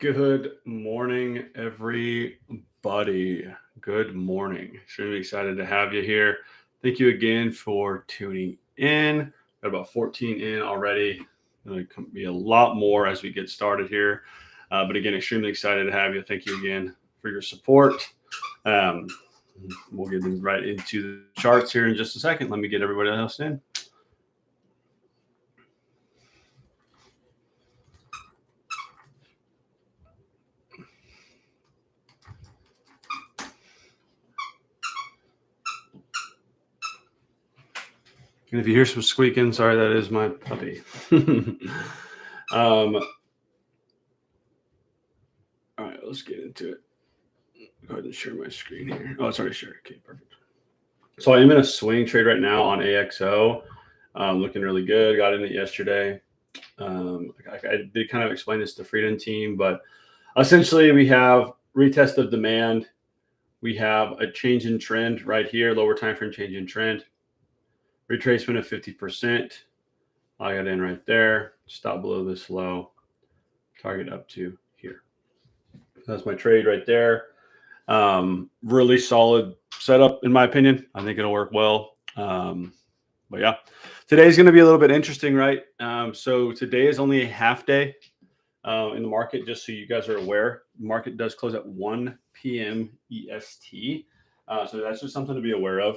Good morning, everybody. Good morning. Extremely excited to have you here. Thank you again for tuning in. Got about 14 in already. Going to be a lot more as we get started here. But again, extremely excited to have you. Thank you again for your support. Um, we'll get right into the charts here in just a second. Let me get everybody else in. And if you hear some squeaking, sorry, that is my puppy. All right, let's get into it. Go ahead and share my screen here. Oh, it's already shared. Okay, perfect. So I am in a swing trade right now on AXO. Looking really good. Got in it yesterday. I did kind of explain this to Freedom Team, but essentially we have retest of demand. We have a change in trend right here, lower time frame change in trend. Retracement of 50%. I got in right there. Stop below this low. Target up to here. That's my trade right there. Really solid setup, in my opinion. I think it'll work well. But yeah, today's going to be a little bit interesting, right? So today is only a half day in the market, just so you guys are aware. The market does close at 1 p.m. EST. So that's just something to be aware of.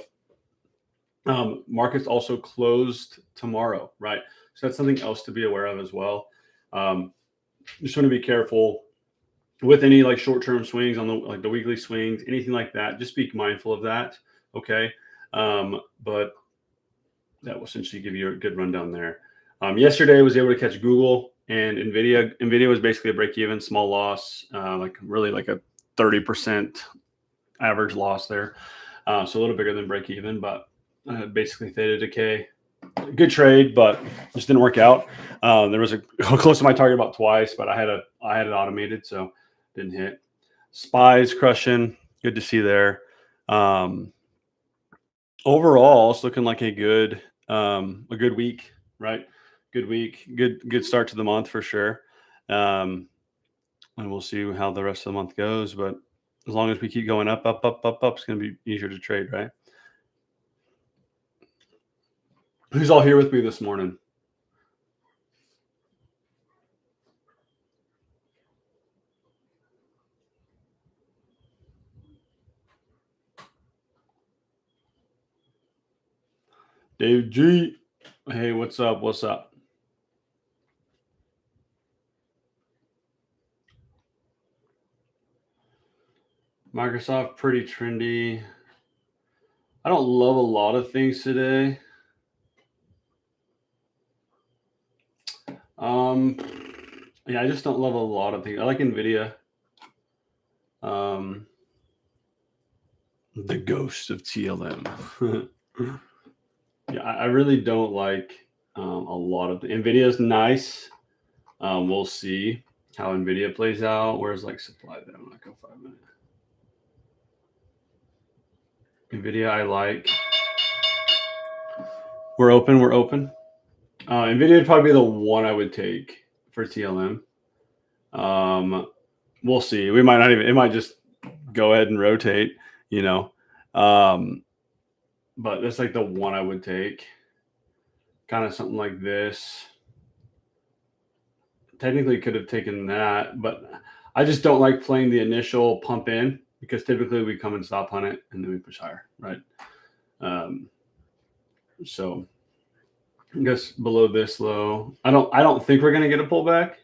Markets also closed tomorrow, right? So that's something else to be aware of as well. Just want to be careful with any like short-term swings on the weekly swings, anything like that. Just be mindful of that, okay? But that will essentially give you a good rundown there. Yesterday I was able to catch Google and Nvidia. Nvidia was basically a break-even, small loss, like a 30% average loss there. So a little bigger than break-even, but basically theta decay. Good trade, but just didn't work out. There was a close to my target about twice, but I had it automated, so didn't hit. SPY's crushing. Good to see there. Overall, it's looking like a good week, right? Good week, good start to the month for sure. And we'll see how the rest of the month goes. But as long as we keep going up, it's going to be easier to trade, right? Who's all here with me this morning? Dave G. Hey, what's up? What's up? Microsoft, pretty trendy. I don't love a lot of things today. Yeah, I just don't love a lot of things. I like Nvidia. The ghost of TLM. Yeah, I really don't like a lot of Nvidia is nice. We'll see how Nvidia plays out. Where's like supply there? I'm not going 5 minutes. Nvidia, I like. We're open. Nvidia would probably be the one I would take for TLM. We'll see. We might not even. It might just go ahead and rotate. But that's like the one I would take. Kind of something like this. Technically could have taken that, but I just don't like playing the initial pump in because typically we come and stop on it and then we push higher, right? So I guess below this low, I don't think we're gonna get a pullback.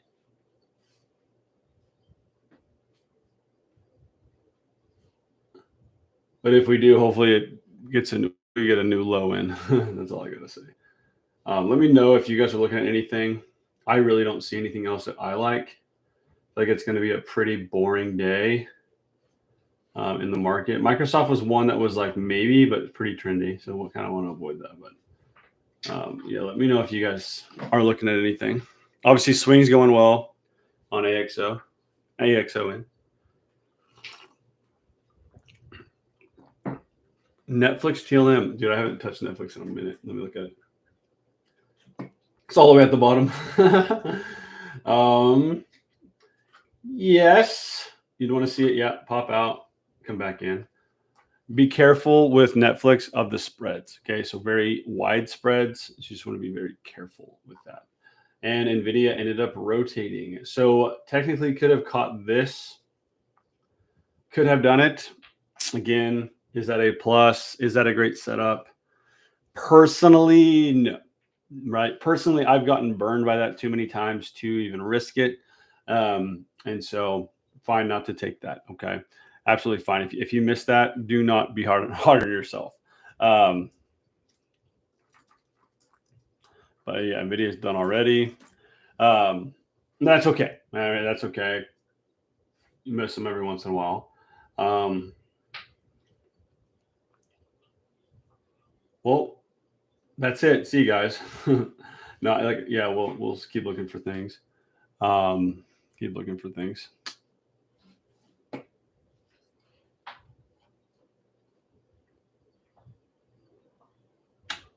But if we do, hopefully it gets we get a new low in. That's all I gotta say. Let me know if you guys are looking at anything. I really don't see anything else that I like. Like it's going to be a pretty boring day in the market. Microsoft was one that was like maybe, but pretty trendy. So we'll kind of want to avoid that. But yeah, let me know if you guys are looking at anything. Obviously, swing's going well on AXO in. Netflix TLM. Dude, I haven't touched Netflix in a minute. Let me look at it. It's all the way at the bottom. Yes. You'd want to see it. Yeah. Pop out, come back in. Be careful with Netflix of the spreads. Okay. So very wide spreads. You just want to be very careful with that. And NVIDIA ended up rotating. So technically could have caught this, could have done it. Again, is that a plus? Is that a great setup? Personally, no. Right. Personally, I've gotten burned by that too many times to even risk it. And so fine not to take that. Okay. Absolutely fine. If you miss that, do not be hard on yourself. But yeah, NVIDIA is done already. That's okay. I mean, that's okay. You miss them every once in a while. Well, that's it. See you guys. No, like yeah, we'll keep looking for things. Keep looking for things.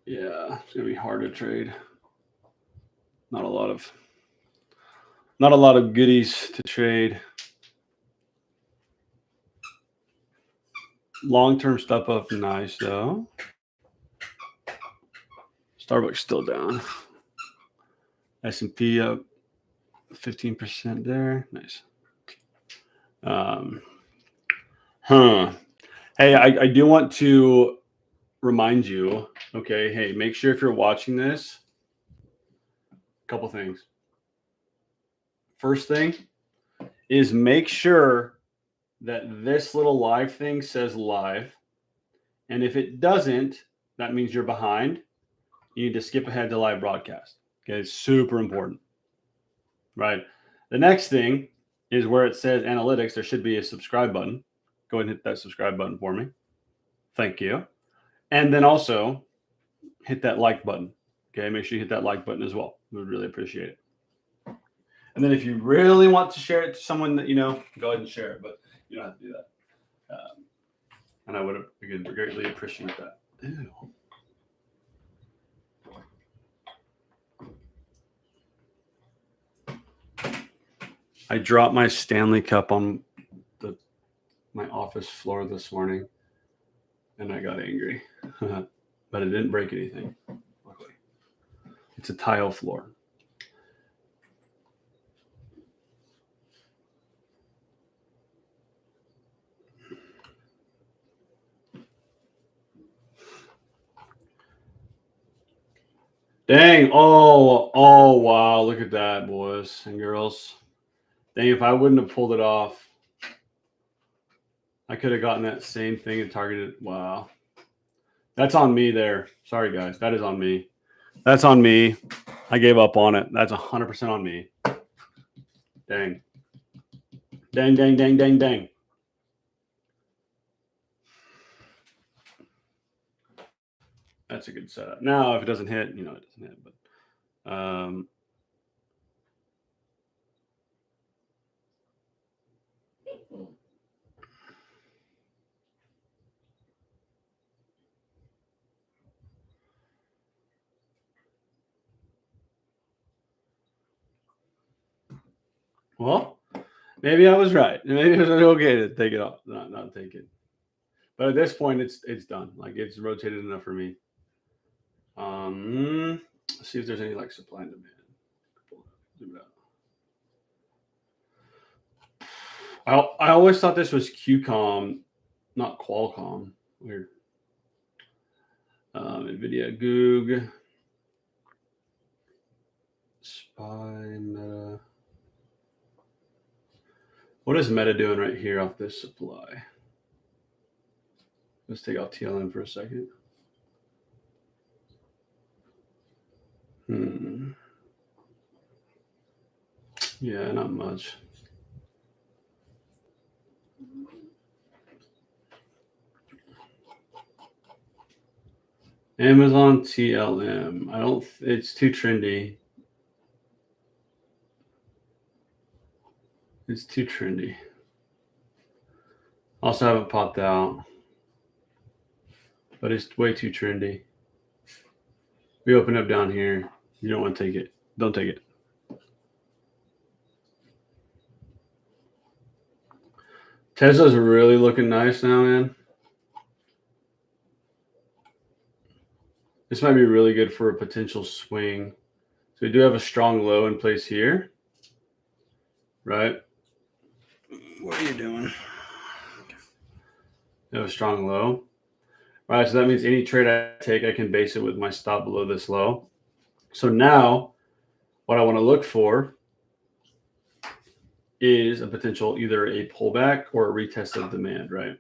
Yeah, it's gonna be hard to trade. Not a lot of goodies to trade. Long-term stuff up nice though. Starbucks still down. S&P up 15% there. Nice. Hey, I do want to remind you, okay, hey, make sure if you're watching this, a couple things. First thing is make sure that this little live thing says live. And if it doesn't, that means you're behind. You need to skip ahead to live broadcast. Okay, it's super important. Right. The next thing is where it says analytics, there should be a subscribe button. Go ahead and hit that subscribe button for me. Thank you. And then also hit that like button. Okay, make sure you hit that like button as well. We would really appreciate it. And then if you really want to share it to someone that you know, go ahead and share it, but you don't have to do that. And I would again greatly appreciate that. Ew. I dropped my Stanley Cup on my office floor this morning, and I got angry. But it didn't break anything, luckily. It's a tile floor. Dang. Oh, wow. Look at that, boys and girls. Dang, if I wouldn't have pulled it off, I could have gotten that same thing and targeted. Wow. That's on me there. Sorry, guys. That is on me. That's on me. I gave up on it. That's 100% on me. Dang. Dang, dang, dang, dang, dang. That's a good setup. Now, if it doesn't hit, it doesn't hit. But well, maybe I was right. Maybe it was okay to take it off, not take it. But at this point, it's done. Like it's rotated enough for me. Let's see if there's any like supply and demand. Zoom it out. I always thought this was QCOM, not Qualcomm. Weird. NVIDIA, Goog, SPY, Meta. What is Meta doing right here off this supply? Let's take out TLM for a second. Yeah, not much. Amazon TLM. I don't. It's too trendy. It's too trendy. Also haven't popped out, but it's way too trendy. We open up down here. You don't want to take it. Don't take it. Tesla's really looking nice now, man. This might be really good for a potential swing. So we do have a strong low in place here, right? What are you doing? You have a strong low. All right, so that means any trade I take, I can base it with my stop below this low. So now what I want to look for is a potential either a pullback or a retest of demand, right?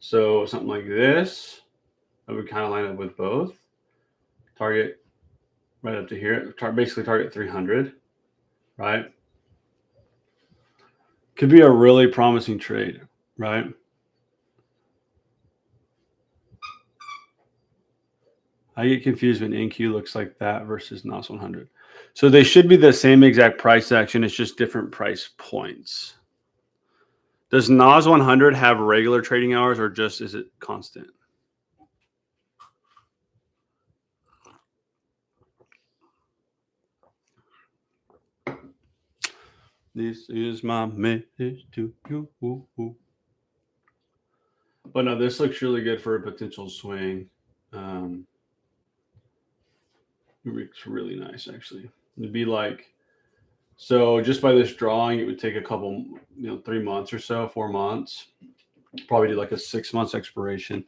So something like this, I would kind of line up with both. Target right up to here, basically target 300, right? Could be a really promising trade, right? I get confused when NQ looks like that versus NOS 100. So they should be the same exact price action. It's just different price points. Does NOS 100 have regular trading hours or just is it constant? This is my message to you. But no, this looks really good for a potential swing. It looks really nice, actually. It'd be like, so just by this drawing, it would take a couple, 3 months or so, 4 months. Probably do like a 6 months expiration.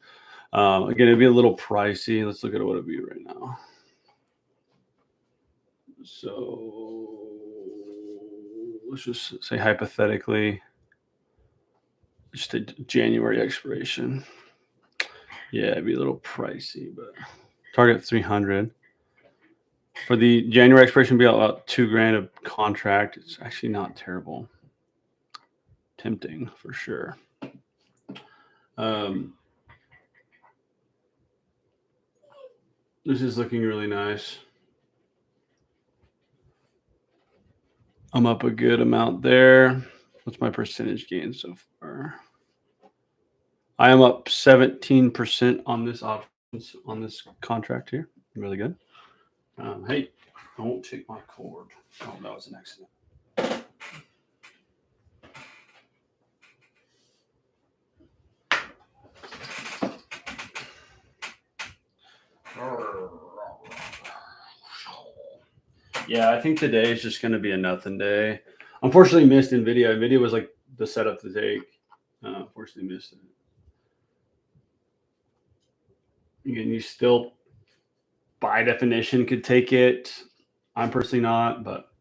Again, it'd be a little pricey. Let's look at what it'd be right now. So let's just say hypothetically, just a January expiration. Yeah, it'd be a little pricey, but target 300. For the January expiration, be about $2,000 of contract. It's actually not terrible. Tempting for sure. This is looking really nice. I'm up a good amount there. What's my percentage gain so far? I am up 17% on this options on this contract here. Really good. Hey, I won't take my cord. Oh, that was an accident. Yeah, I think today is just going to be a nothing day. Unfortunately, missed NVIDIA. NVIDIA was like the setup to take. Unfortunately, missed it. Again, you still, by definition, could take it. I'm personally not, but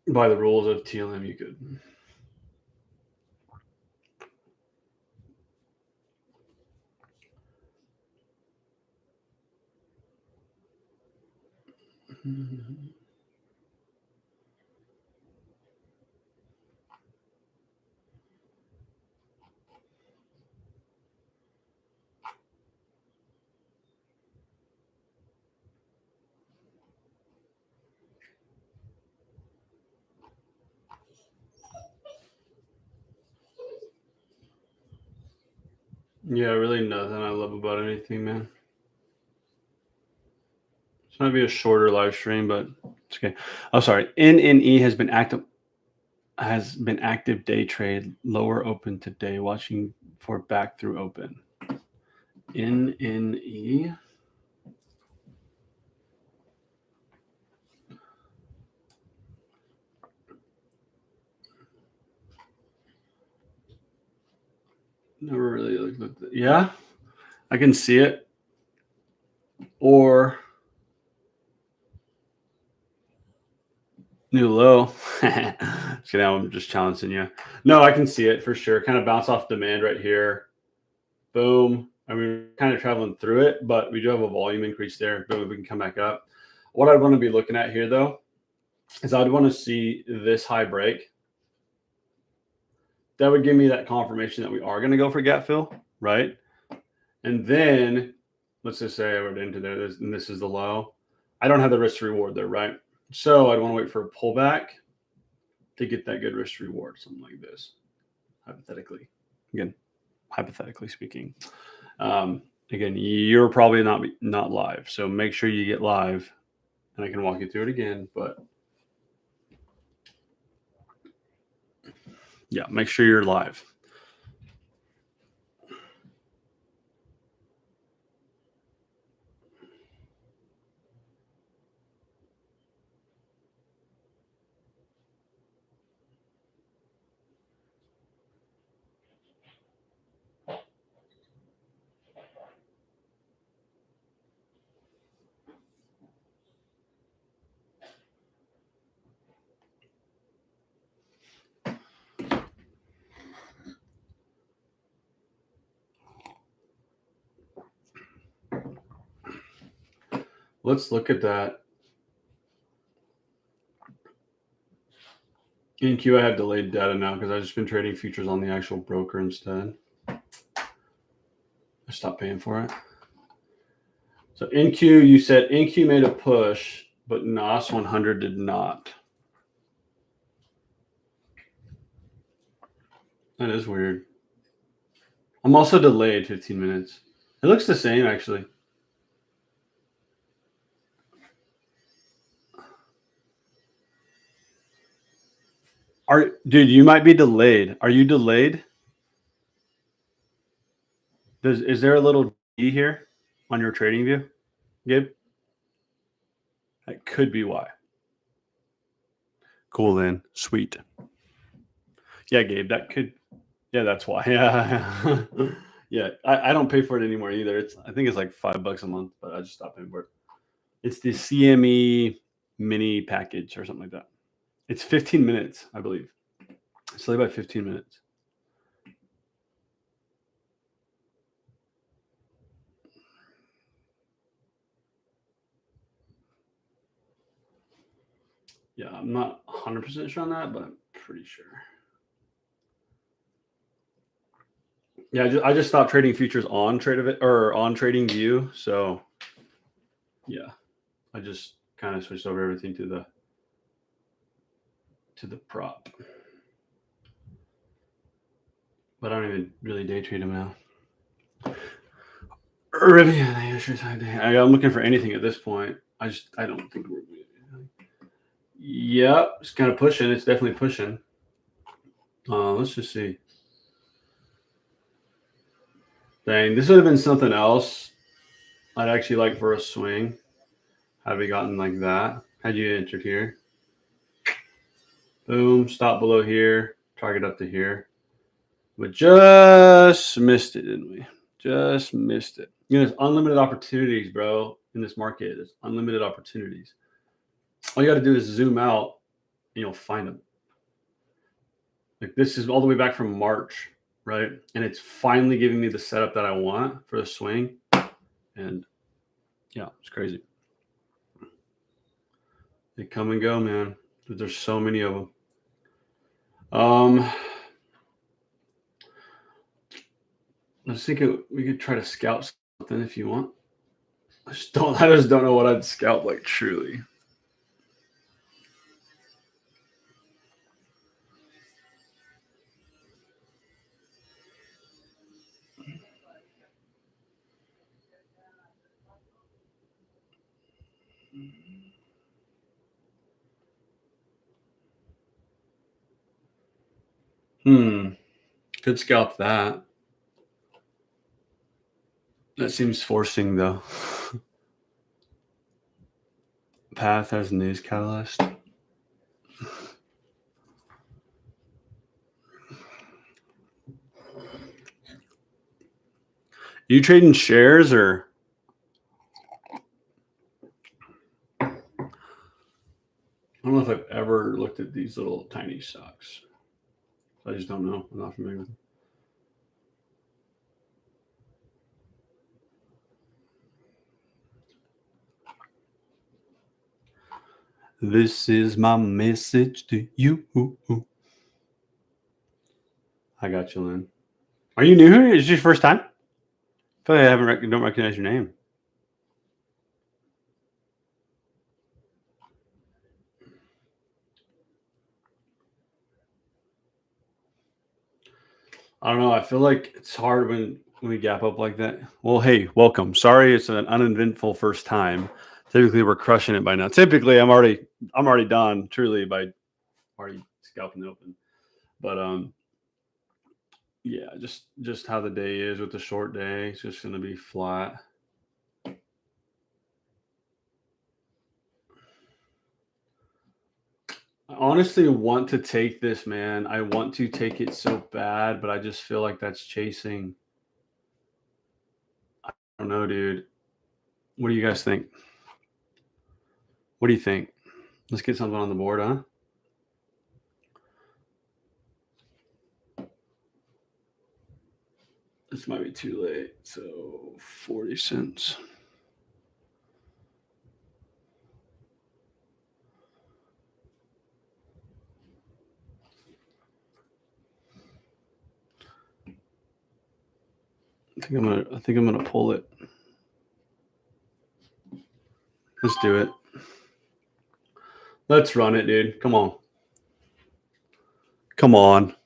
by the rules of TLM, you could. Yeah, really nothing I love about anything, man. It's might be a shorter live stream, but it's okay. Oh, sorry. NNE has been active day trade, lower open today, watching for back through open. NNE. Never really looked at it. Yeah, I can see it. Or new low. I'm just challenging you. No, I can see it for sure. Kind of bounce off demand right here. Boom. I mean, kind of traveling through it, but we do have a volume increase there. Boom, we can come back up. What I want to be looking at here, though, is I'd want to see this high break. That would give me that confirmation that we are going to go for gap fill, right? And then let's just say I went into there, and this is the low. I don't have the risk to reward there, right? So I'd want to wait for a pullback to get that good risk to reward, something like this, hypothetically. Again, hypothetically speaking. Again, you're probably not live, so make sure you get live, and I can walk you through it again. But Yeah, make sure you're live. Let's look at that. NQ, I have delayed data now because I've just been trading futures on the actual broker instead. I stopped paying for it. So NQ, you said NQ made a push, but NOS 100 did not. That is weird. I'm also delayed 15 minutes. It looks the same, actually. Dude, you might be delayed. Are you delayed? Is there a little D here on your trading view, Gabe? That could be why. Cool then. Sweet. Yeah, Gabe, that could. Yeah, that's why. Yeah. Yeah. I don't pay for it anymore either. I think it's like $5 a month, but I just stopped paying for it. It's the CME mini package or something like that. It's 15 minutes, I believe. It's only about 15 minutes. Yeah, I'm not 100% sure on that, but I'm pretty sure. Yeah, I just stopped trading futures on on Trading View. So yeah, I just kind of switched over everything to the prop. But I don't even really day trade them now. Rivian, I'm looking for anything at this point. I don't think we're. Yep, it's kind of pushing. It's definitely pushing. Let's just see. Dang, this would have been something else I'd actually like for a swing. Had we gotten like that? Had you entered here? Boom, stop below here, target up to here. But just missed it, didn't we? Just missed it. You know, there's unlimited opportunities, bro, in this market. There's unlimited opportunities. All you got to do is zoom out and you'll find them. Like this is all the way back from March, right? And it's finally giving me the setup that I want for the swing. And yeah, it's crazy. They come and go, man. There's so many of them. I was thinking we could try to scout something if you want. I just don't know what I'd scout like truly. Could scalp that. That seems forcing though. Path has news catalyst. You trading shares or? I don't know if I've ever looked at these little tiny stocks. I just don't know. I'm not familiar with them. This is my message to you. I got you, Lynn. Are you new here? Is this your first time? I feel like I don't recognize your name. I don't know. I feel like it's hard when we gap up like that. Well, hey, welcome. Sorry, it's an uneventful first time. Typically, we're crushing it by now. Typically, I'm already done. Truly, by already scalping the open. But Yeah, just how the day is with the short day. It's just going to be flat. I honestly want to take this, man. I want to take it so bad, but I just feel like that's chasing. I don't know, dude. What do you guys think? What do you think? Let's get something on the board, huh? This might be too late. So 40 cents. I think I'm gonna pull it. Let's do it. Let's run it, dude. Come on. Come on.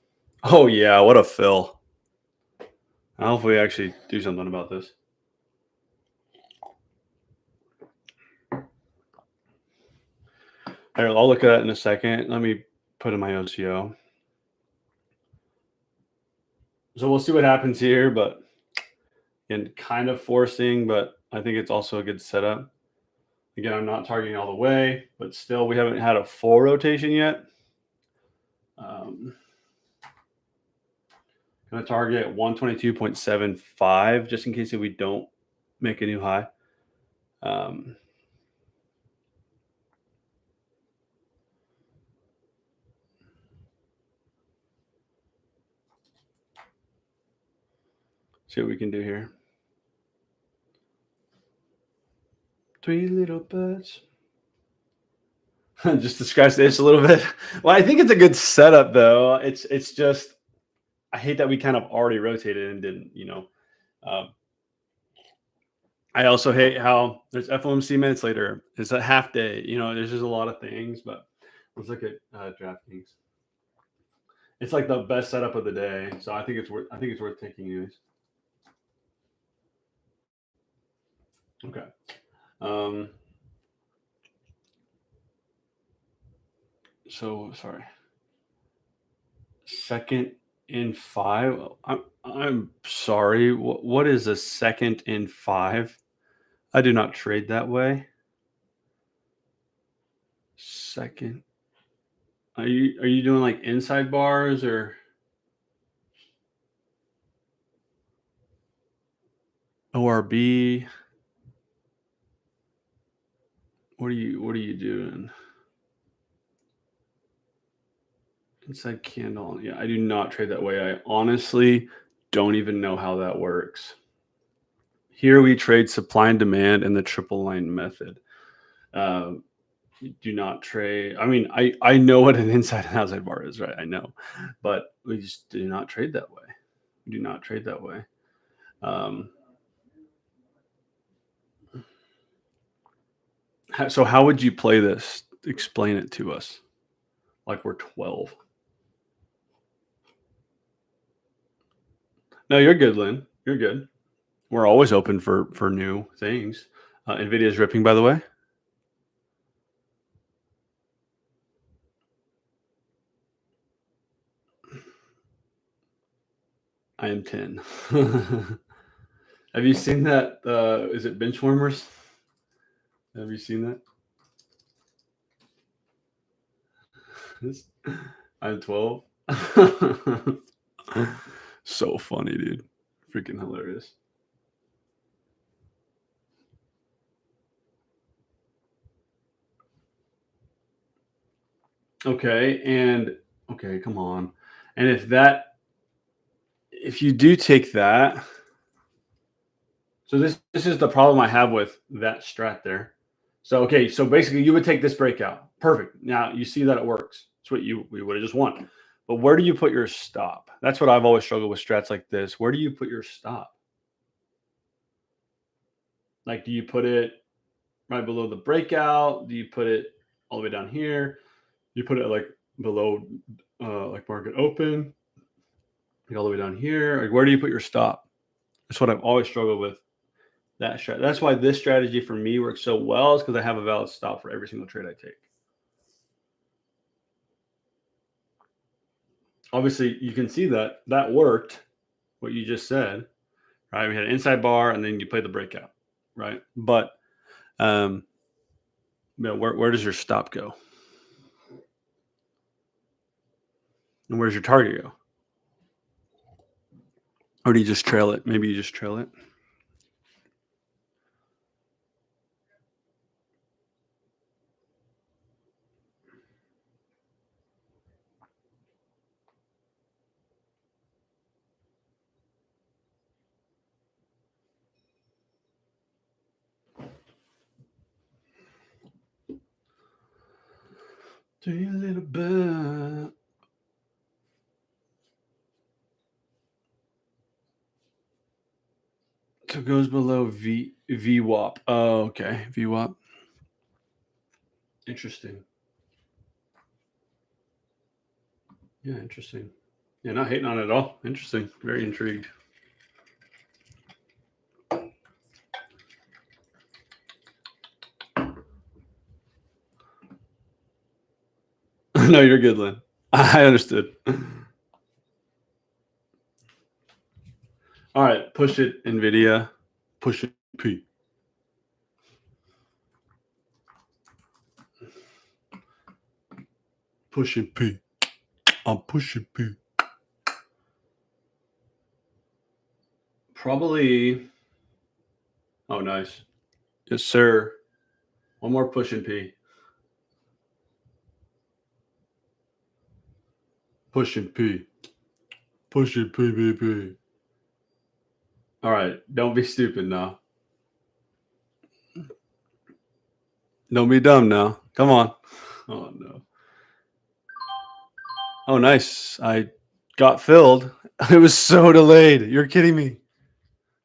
Oh yeah, what a fill. I hope we actually do something about this. Here, I'll look at that in a second. Let me put in my OCO. So we'll see what happens here, but and kind of forcing, but I think it's also a good setup. Again, I'm not targeting all the way, but still, we haven't had a full rotation yet. Going to target 122.75 just in case if we don't make a new high. See what we can do here. 3 little birds. Just to scratch the itch a little bit. Well, I think it's a good setup, though. It's just I hate that we kind of already rotated and didn't, I also hate how there's FOMC minutes later. It's a half day. There's just a lot of things. But let's look at DraftKings. It's like the best setup of the day, so I think it's worth taking, anyways. Okay. So sorry. Second in 5. I'm sorry. What is a second in 5? I do not trade that way. Second. Are you doing like inside bars or ORB? What are you doing? Inside candle. Yeah, I do not trade that way. I honestly don't even know how that works. Here we trade supply and demand in the triple line method. Do not trade. I mean, I know what an inside and outside bar is, right? I know, but we just do not trade that way. We do not trade that way. So how would you play this? Explain it to us. Like we're 12. No, you're good, Lynn. You're good. We're always open for new things. NVIDIA's ripping, by the way. I am 10. Have you seen that? Is it Benchwarmers? Have you seen that? I'm 12. So funny, dude. Freaking hilarious. Okay, come on. And if you do take that, so this is the problem I have with that strat there. So basically you would take this breakout. Perfect. Now you see that it works. It's what we would have just won. But where do you put your stop? That's what I've always struggled with strats like this. Where do you put your stop? Like, do you put it right below the breakout? Do you put it all the way down here? You put it like below like market open, like all the way down here. Like, where do you put your stop? That's what I've always struggled with. That strat. That's why this strategy for me works so well, is because I have a valid stop for every single trade I take. Obviously, you can see that worked. what you just said, right? We had an inside bar, and then you play the breakout, right? But where does your stop go? And where's your target go? Or do you just trail it? Maybe you just trail it. Do you little bit? So it goes below VWAP. Oh, okay. VWAP. Interesting. Yeah, interesting. Yeah, not hating on it at all. Interesting. Very intrigued. No, you're good, Lynn. I understood. All right, push it, NVIDIA. Push it, P. Pushing P. I'm pushing P. Probably. Oh, nice. Yes, sir. One more pushing P. Pushing P. Pushing P, baby. All right. Don't be stupid now. Don't be dumb now. Come on. Oh, no. Oh, nice. I got filled. It was so delayed. You're kidding me.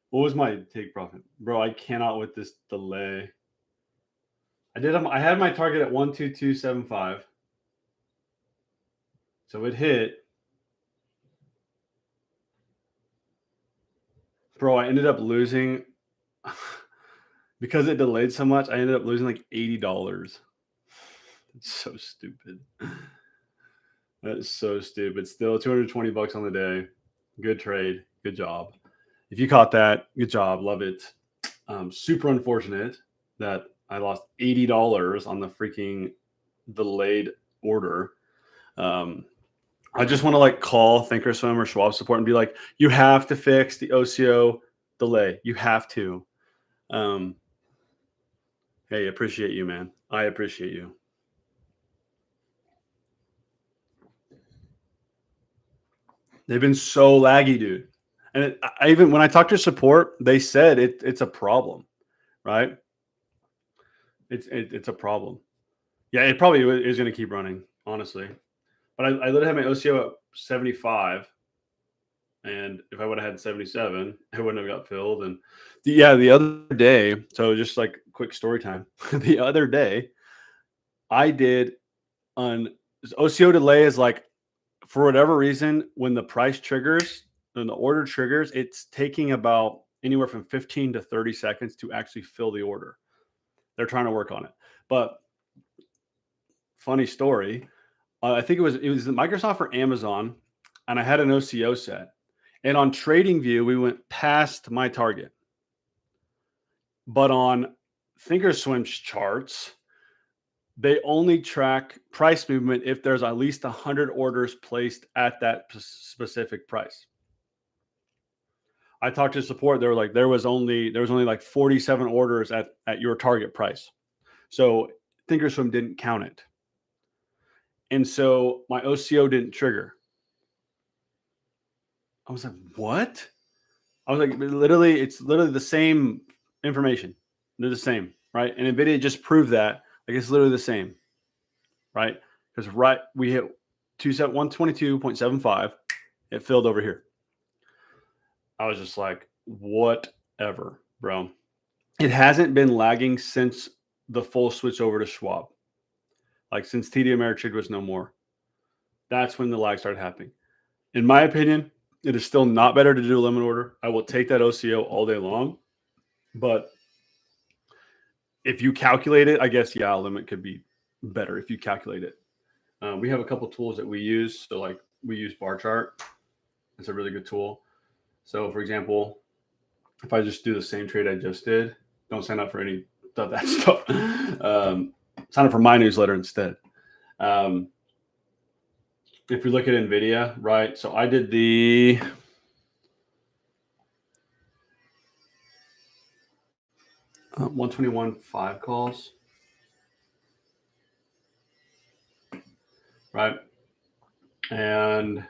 What was my take profit? Bro, I cannot with this delay. I had my target at 12275. So it hit. Bro, I ended up losing because it delayed so much. I ended up losing like $80. It's so stupid. That is so stupid. Still $220 on the day. Good trade. Good job. If you caught that, good job. Love it. Super unfortunate that I lost $80 on the freaking delayed order. I just want to like call Thinkorswim or Schwab support and be like, you have to fix the OCO delay. You have to. Hey, appreciate you, man. I appreciate you. They've been so laggy, dude. And when I talked to support, they said it's a problem, right? It's a problem. Yeah, it probably is going to keep running, honestly. But I literally had my OCO at 75, and if I would have had 77, I wouldn't have got filled. And the other day, so just like quick story time. The other day, I did an OCO delay is like, for whatever reason, when the price triggers, when the order triggers, it's taking about anywhere from 15 to 30 seconds to actually fill the order. They're trying to work on it. But funny story, I think it was Microsoft or Amazon, and I had an OCO set. And on TradingView, we went past my target. But on Thinkorswim's charts, they only track price movement if there's at least 100 orders placed at that specific price. I talked to support. They were like, there was only like 47 orders at your target price. So Thinkorswim didn't count it. And so my OCO didn't trigger. I was like, what? I was like, it's literally the same information. They're the same, right? And NVIDIA just proved that. Like, it's literally the same, right? Because we hit 122.75. It filled over here. I was just like, whatever, bro. It hasn't been lagging since the full switch over to Schwab. Like, since TD Ameritrade was no more. That's when the lag started happening. In my opinion, it is still not better to do a limit order. I will take that OCO all day long. But if you calculate it, I guess, yeah, a limit could be better if you calculate it. We have a couple tools that we use. So like we use Bar Chart. It's a really good tool. So for example, if I just do the same trade I just did, don't sign up for any of that stuff. Sign up for my newsletter instead. If you look at NVIDIA, right? So I did the 121.5 calls, right? And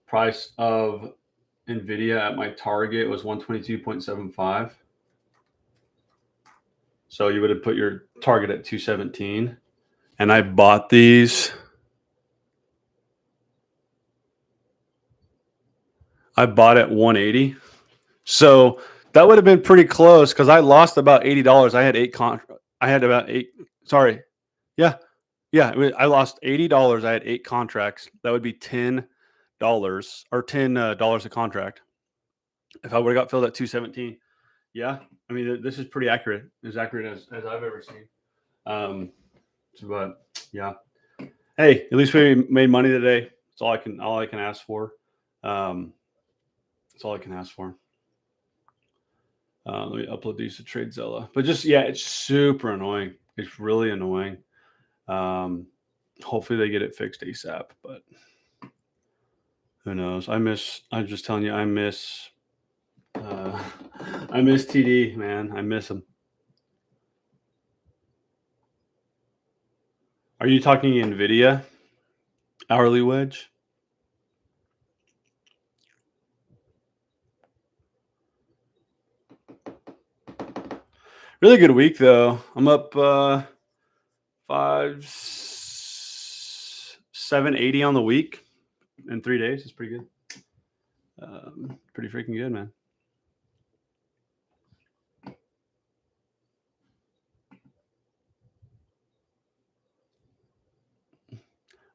price of NVIDIA at my target was 122.75. So you would have put your target at 217. And I bought these. I bought at 180. So that would have been pretty close because I lost about $80. I had about eight. Sorry. Yeah. I lost $80. I had 8 contracts. That would be $10 or $10 a contract if I would have got filled at 217. Yeah. I mean, this is pretty accurate. As accurate as I've ever seen. But yeah. Hey, at least we made money today. That's all I can ask for. That's all I can ask for. Let me upload these to TradeZilla. But just, yeah, it's super annoying. It's really annoying. Hopefully they get it fixed ASAP, but who knows? I'm just telling you, I miss TD, man. I miss him. Are you talking NVIDIA hourly wedge? Really good week though. I'm up 780 on the week in 3 days. It's pretty good. Pretty freaking good, man.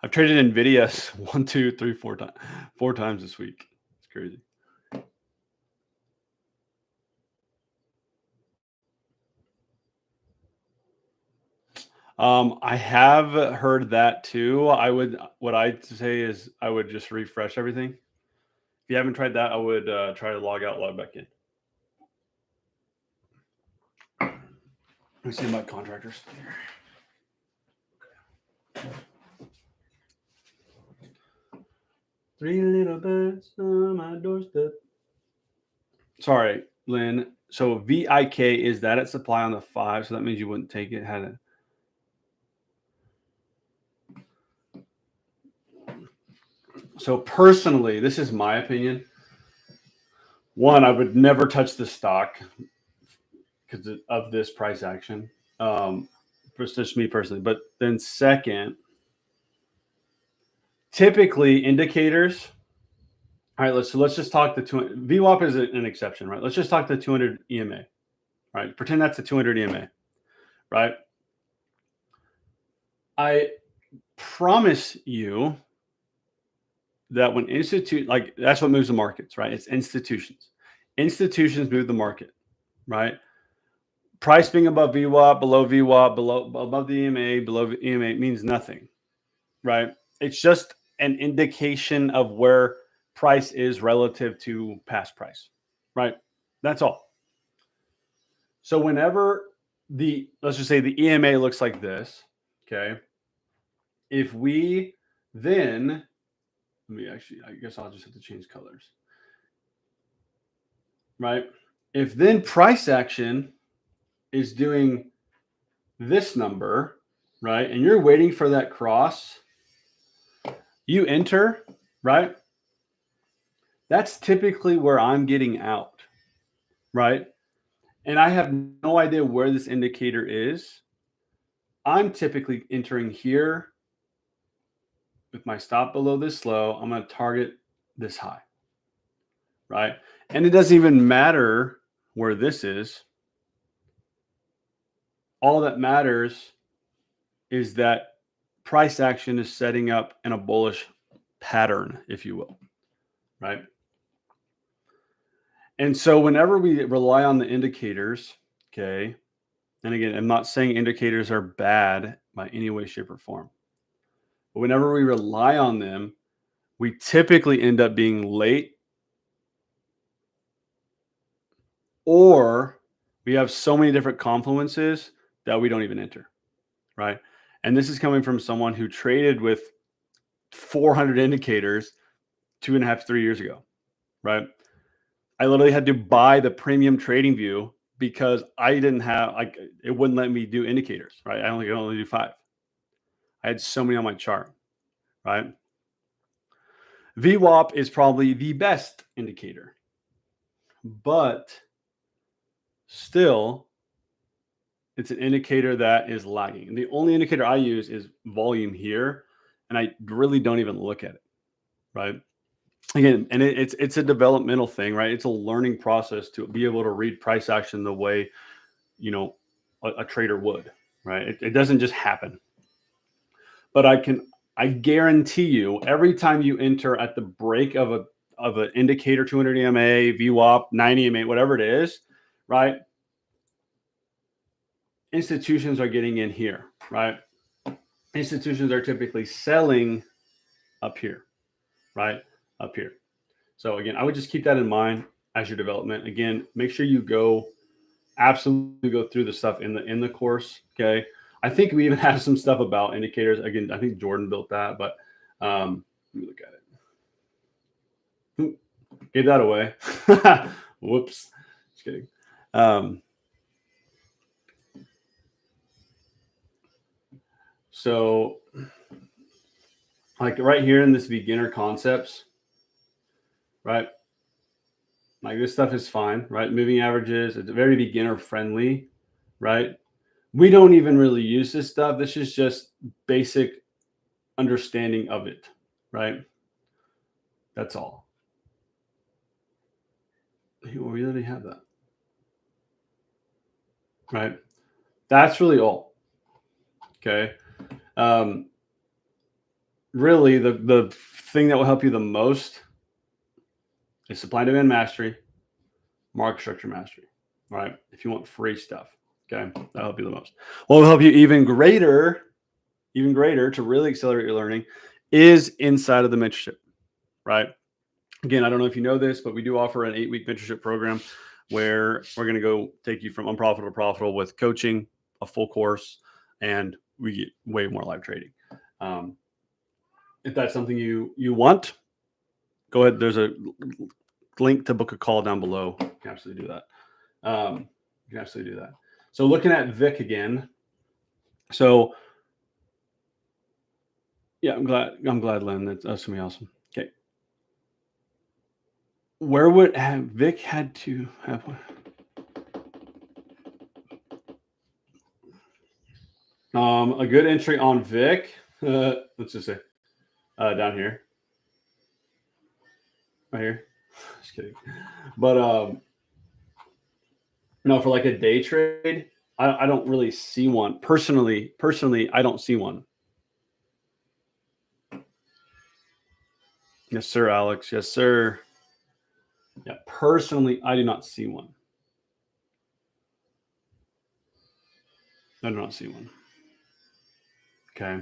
I've traded NVIDIA 1, 2, 3, 4 times this week. It's crazy. I have heard that too. What I'd say is I would just refresh everything. If you haven't tried that, I would try to log out, log back in. Let me see my contractors here. 3 little birds on my doorstep. Sorry, Lynn. So VIK, is that at supply on the 5? So that means you wouldn't take it. Had it. So personally, this is my opinion. One, I would never touch the stock because of this price action. It's just me personally. But then second, typically indicators. All right, let's just talk the 200. VWAP is an exception, right? Let's just talk the 200 EMA, right? Pretend that's the 200 EMA, right? I promise you that when that's what moves the markets, right? It's institutions. Institutions move the market, right? Price being above VWAP, below VWAP, above the EMA, below EMA means nothing, right? It's just an indication of where price is relative to past price, right? That's all. So whenever let's just say the EMA looks like this, okay? If we then, I guess I'll just have to change colors, right? If then price action is doing this number, right? And you're waiting for that cross, you enter, right? That's typically where I'm getting out, right? And I have no idea where this indicator is. I'm typically entering here with my stop below this low. I'm going to target this high, right? And it doesn't even matter where this is. All that matters is that price action is setting up in a bullish pattern, if you will, right? And so whenever we rely on the indicators, okay, and again, I'm not saying indicators are bad by any way, shape, or form, but whenever we rely on them, we typically end up being late or we have so many different confluences that we don't even enter, right? And this is coming from someone who traded with 400 indicators 2.5, 3 years ago, right? I literally had to buy the premium trading view because I didn't have, like, it wouldn't let me do indicators, right? I could only do 5. I had so many on my chart, right? VWAP is probably the best indicator, but still, it's an indicator that is lagging. And the only indicator I use is volume here, and I really don't even look at it, right? Again, and it's a developmental thing, right? It's a learning process to be able to read price action the way, you know, a trader would, right? It doesn't just happen. But I guarantee you, every time you enter at the break of an indicator, 200 EMA, VWAP, 90 EMA, whatever it is, right? Institutions are getting in here, right? Institutions are typically selling up here, right? Up here. So again, I would just keep that in mind as your development. Again, make sure you absolutely go through the stuff in the course. Okay. I think we even have some stuff about indicators. Again, I think Jordan built that, but let me look at it. Gave that away. Whoops. Just kidding. So like right here in this beginner concepts, right? Like this stuff is fine, right? Moving averages, it's very beginner friendly, right? We don't even really use this stuff. This is just basic understanding of it, right? That's all. We already have that, right? That's really all. Okay. Really, the thing that will help you the most is supply and demand mastery, market structure mastery, right? If you want free stuff, okay, that'll help you the most. What will help you even greater to really accelerate your learning is inside of the mentorship, right? Again, I don't know if you know this, but we do offer an 8-week mentorship program where we're going to go take you from unprofitable to profitable with coaching, a full course, and we get way more live trading. If that's something you want, go ahead. There's a link to book a call down below. You can absolutely do that. You can absolutely do that. So looking at Vic again. So yeah, I'm glad, Len. That's going to be awesome. Okay. Where would Vic had to have a good entry on Vic? Let's just say down here, right here. Just kidding. But no, for like a day trade, I don't really see one personally. I don't see one. Yes, sir, Alex. Yes, sir. Yeah, personally, I do not see one. I do not see one. Okay.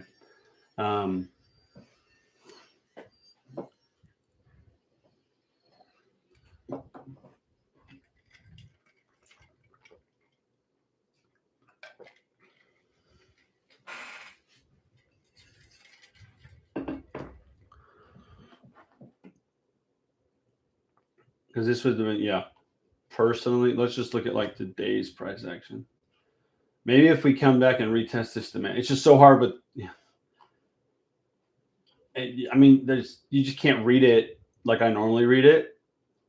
Because this would have been, yeah. Personally, let's just look at like today's price action. Maybe if we come back and retest this demand, it's just so hard. But yeah, I mean, you just can't read it like I normally read it.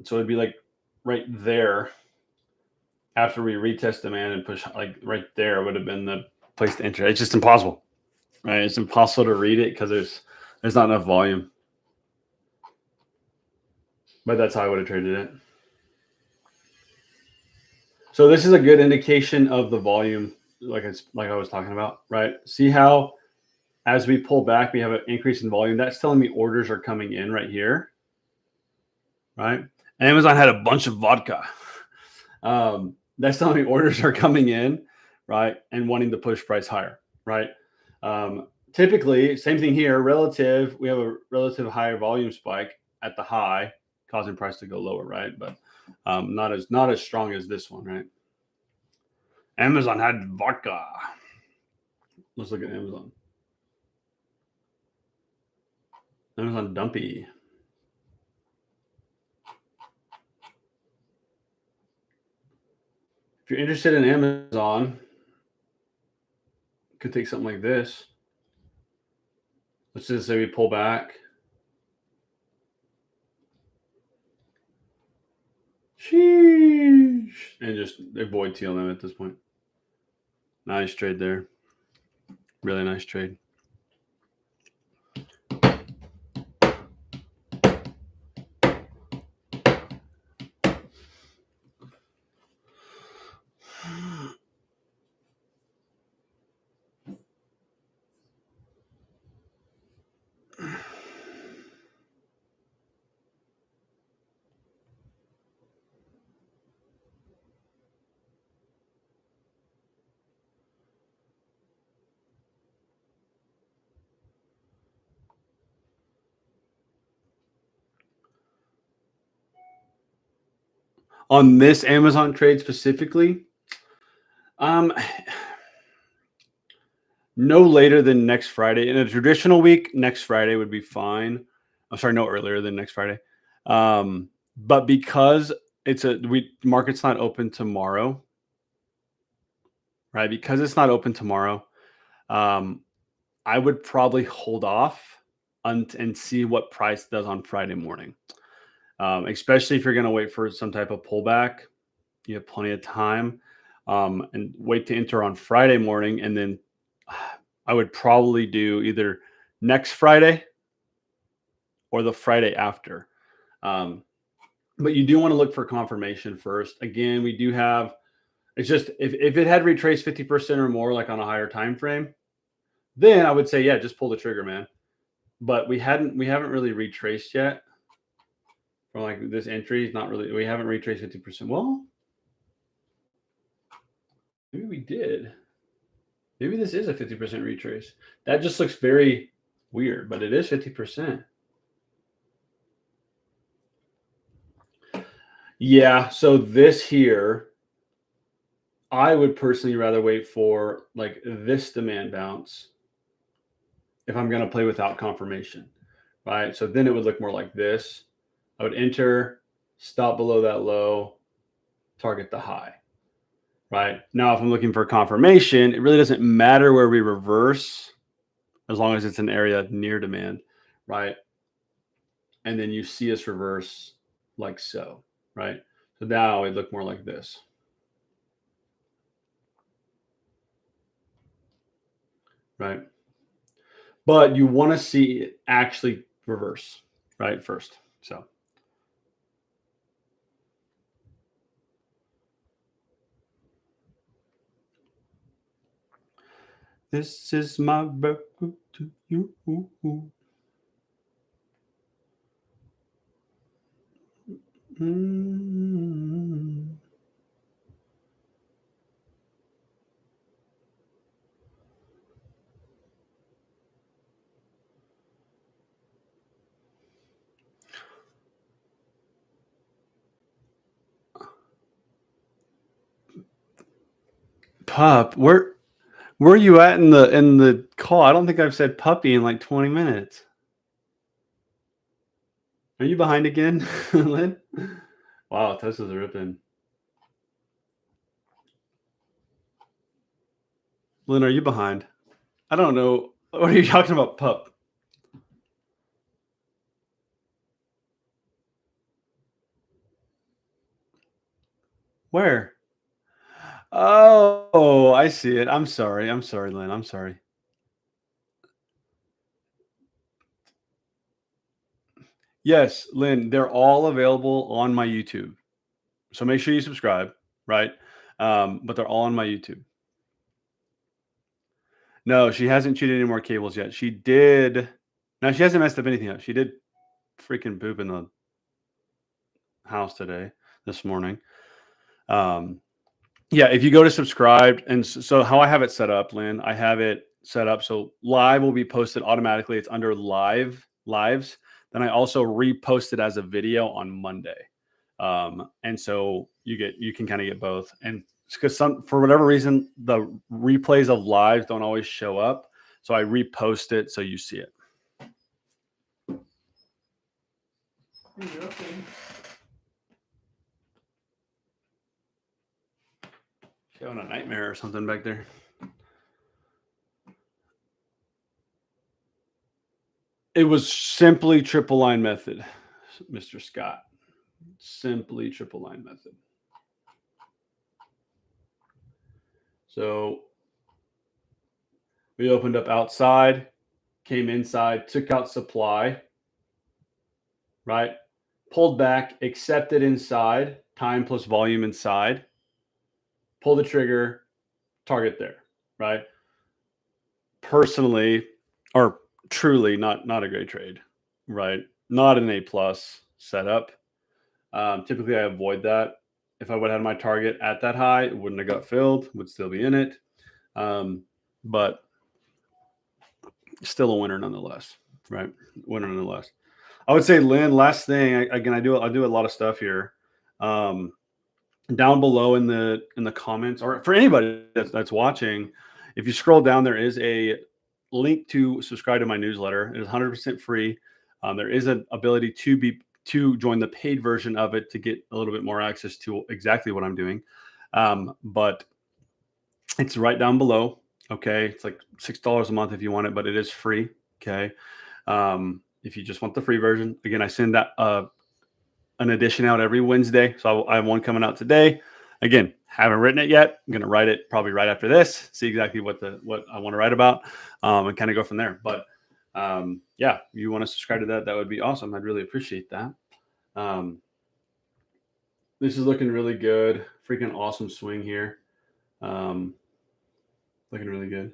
So it'd be like right there after we retest demand and push, like right there would have been the place to enter. It's just impossible, right? It's impossible to read it because there's not enough volume. But that's how I would have traded it. So this is a good indication of the volume, like I was talking about, right? See how as we pull back, we have an increase in volume. That's telling me orders are coming in right here, right? Amazon had a bunch of vodka. That's telling me orders are coming in, right? And wanting to push price higher, right? Typically, same thing here, we have a relative higher volume spike at the high, causing price to go lower, right? But Not as strong as this one, right? Amazon had vodka. Let's look at Amazon. Amazon Dumpy. If you're interested in Amazon, you could take something like this. Let's just say we pull back. Sheesh. And just avoid TLM at this point. Nice trade there. Really nice trade. On this Amazon trade specifically, no later than next Friday. In a traditional week, next Friday would be fine. I'm sorry, no earlier than next Friday. But because market's not open tomorrow, right? Because it's not open tomorrow, I would probably hold off and see what price does on Friday morning. Especially if you're going to wait for some type of pullback, you have plenty of time, and wait to enter on Friday morning. And then I would probably do either next Friday or the Friday after. But you do want to look for confirmation first. Again, we do have, it's just, if it had retraced 50% or more, like on a higher time frame, then I would say, yeah, just pull the trigger, man. But we haven't really retraced yet. From like this entry is not really, we haven't retraced 50%. Well, maybe we did. Maybe this is a 50% retrace. That just looks very weird, but it is 50%. Yeah, so this here, I would personally rather wait for like this demand bounce if I'm going to play without confirmation, right? So then it would look more like this. I would enter, stop below that low, target the high, right? Now, if I'm looking for confirmation, it really doesn't matter where we reverse as long as it's an area near demand, right? And then you see us reverse like so, right? So now it look more like this. Right? But you want to see it actually reverse, right? First. So this is my record to you. Pup, where are you at in the call? I don't think I've said puppy in like 20 minutes. Are you behind again, Lynn? Wow, Tesla's ripping. Lynn, are you behind? I don't know. What are you talking about, pup? Where? Oh, I see it. I'm sorry. I'm sorry, Lynn. I'm sorry. Yes, Lynn, they're all available on my YouTube. So make sure you subscribe, right? But they're all on my YouTube. No, she hasn't chewed any more cables yet. She did. No, she hasn't messed up anything else. She did freaking poop in the house this morning. Yeah, if you go to subscribe, and so how I have it set up, Lynn, I have it set up so live will be posted automatically. It's under lives. Then I also repost it as a video on Monday. And so you can kind of get both. And because for whatever reason, the replays of lives don't always show up. So I repost it so you see it. Having a nightmare or something back there. It was simply triple line method, Mr. Scott. Simply triple line method. So we opened up outside, came inside, took out supply, right? Pulled back, accepted inside, time plus volume inside, pull the trigger, target there, right? Personally, or truly not a great trade, right? Not an A+ setup. Typically I avoid that. If I would have had my target at that high, it wouldn't have got filled, would still be in it. But still a winner nonetheless, right? Winner nonetheless. I would say, Lynn, last thing, again, I do a lot of stuff here. Down below in the comments, or for anybody that's watching, if you scroll down, there is a link to subscribe to my newsletter. It is 100% free. There is an ability to join the paid version of it to get a little bit more access to exactly what I'm doing. But it's right down below. Okay. It's like $6 a month if you want it, but it is free. Okay. If you just want the free version, again, I send that an edition out every Wednesday. So I have one coming out today. Again, haven't written it yet. I'm going to write it probably right after this, see exactly what I want to write about, and kind of go from there. But yeah, if you want to subscribe to that, that would be awesome. I'd really appreciate that. This is looking really good. Freaking awesome swing here. Looking really good.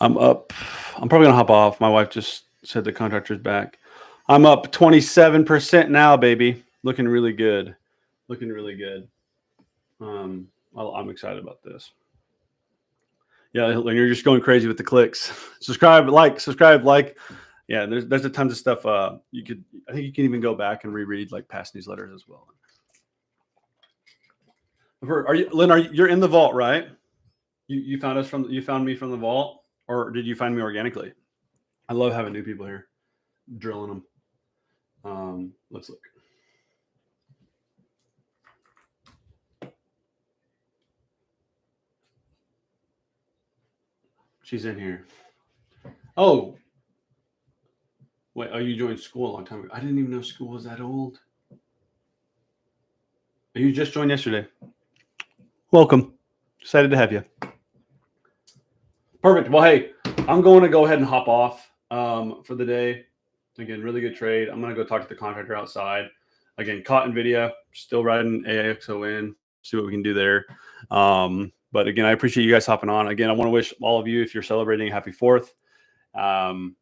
I'm up. I'm probably gonna hop off. My wife just said the contractor's back. I'm up 27% now, baby. Looking really good. Looking really good. I'm excited about this. Yeah, and you're just going crazy with the clicks. Subscribe, like. Yeah, there's a tons of stuff. I think you can even go back and reread like past newsletters as well. Are you, Lynn? You're in the vault, right? You found me from the vault, or did you find me organically? I love having new people here, drilling them. Let's look. She's in here. Oh, wait. Oh, you joined school a long time ago. I didn't even know school was that old. You just joined yesterday. Welcome. Excited to have you. Perfect. Well, hey, I'm going to go ahead and hop off for the day. Again, really good trade. I'm going to go talk to the contractor outside. Again, caught NVIDIA, still riding AXO in, see what we can do there. But again, I appreciate you guys hopping on. Again, I want to wish all of you, if you're celebrating, happy 4th. Again,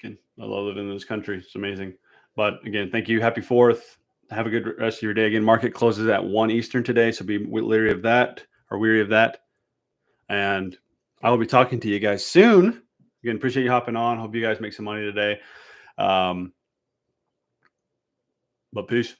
I love living in this country. It's amazing. But again, thank you. Happy 4th. Have a good rest of your day. Again, market closes at 1 Eastern today, so be weary of that. And I will be talking to you guys soon. Again, appreciate you hopping on. Hope you guys make some money today. But peace.